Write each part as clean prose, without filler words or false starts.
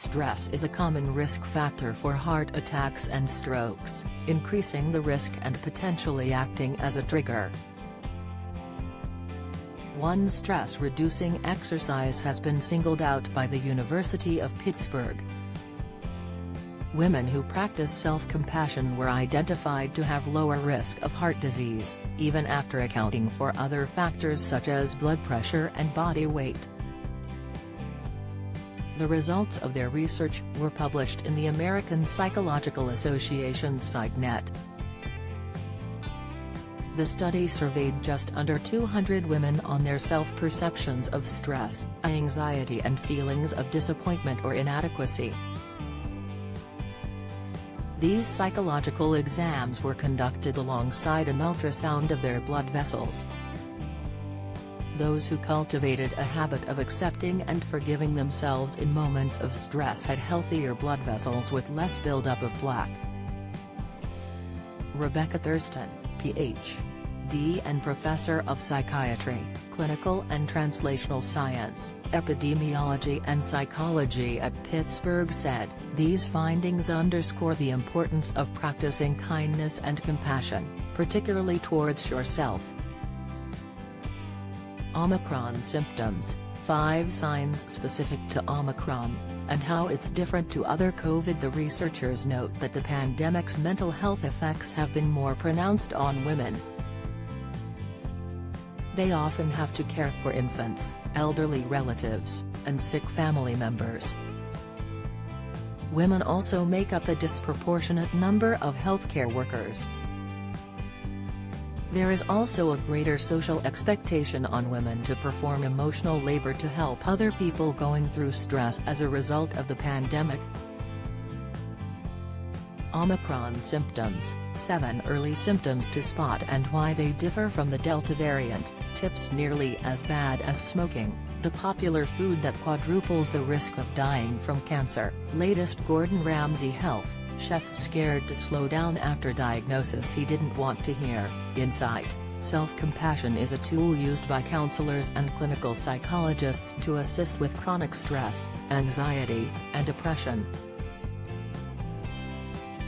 Stress is a common risk factor for heart attacks and strokes, increasing the risk and potentially acting as a trigger. One stress-reducing exercise has been singled out by the University of Pittsburgh. Women who practice self-compassion were identified to have lower risk of heart disease, even after accounting for other factors such as blood pressure and body weight. The results of their research were published in the American Psychological Association's SiteNet. The study surveyed just under 200 women on their self-perceptions of stress, anxiety and feelings of disappointment or inadequacy. These psychological exams were conducted alongside an ultrasound of their blood vessels. Those who cultivated a habit of accepting and forgiving themselves in moments of stress had healthier blood vessels with less buildup of plaque. Rebecca Thurston, Ph.D. and Professor of Psychiatry, Clinical and Translational Science, Epidemiology and Psychology at Pittsburgh said, "These findings underscore the importance of practicing kindness and compassion, particularly towards yourself." Omicron symptoms, 5 signs specific to Omicron, and how it's different to other COVID. The researchers note that the pandemic's mental health effects have been more pronounced on women. They often have to care for infants, elderly relatives, and sick family members. Women also make up a disproportionate number of healthcare workers. There is also a greater social expectation on women to perform emotional labor to help other people going through stress as a result of the pandemic. Omicron symptoms, 7 early symptoms to spot and why they differ from the Delta variant, tips nearly as bad as smoking, the popular food that quadruples the risk of dying from cancer, latest Gordon Ramsay health. Chef scared to slow down after diagnosis he didn't want to hear. Insight: self-compassion is a tool used by counselors and clinical psychologists to assist with chronic stress, anxiety, and depression.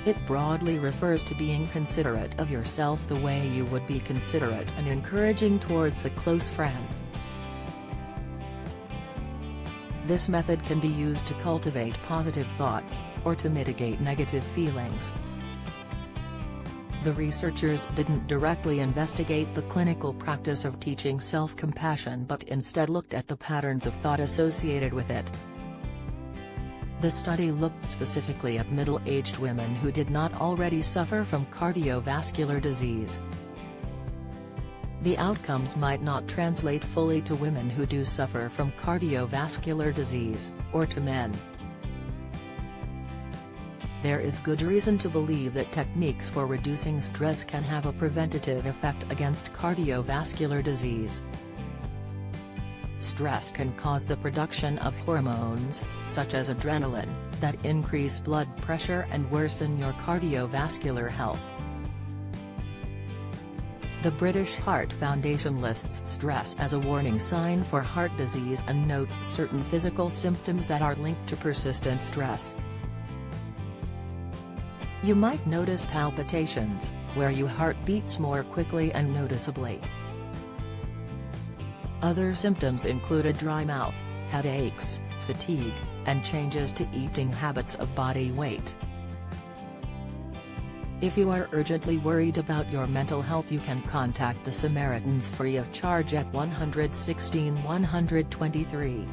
It broadly refers to being considerate of yourself the way you would be considerate and encouraging towards a close friend. This method can be used to cultivate positive thoughts, or to mitigate negative feelings. The researchers didn't directly investigate the clinical practice of teaching self-compassion but instead looked at the patterns of thought associated with it. The study looked specifically at middle-aged women who did not already suffer from cardiovascular disease. The outcomes might not translate fully to women who do suffer from cardiovascular disease, or to men. There is good reason to believe that techniques for reducing stress can have a preventative effect against cardiovascular disease. Stress can cause the production of hormones, such as adrenaline, that increase blood pressure and worsen your cardiovascular health. The British Heart Foundation lists stress as a warning sign for heart disease and notes certain physical symptoms that are linked to persistent stress. You might notice palpitations, where your heart beats more quickly and noticeably. Other symptoms include a dry mouth, headaches, fatigue, and changes to eating habits of body weight. If you are urgently worried about your mental health, you can contact the Samaritans free of charge at 116 123.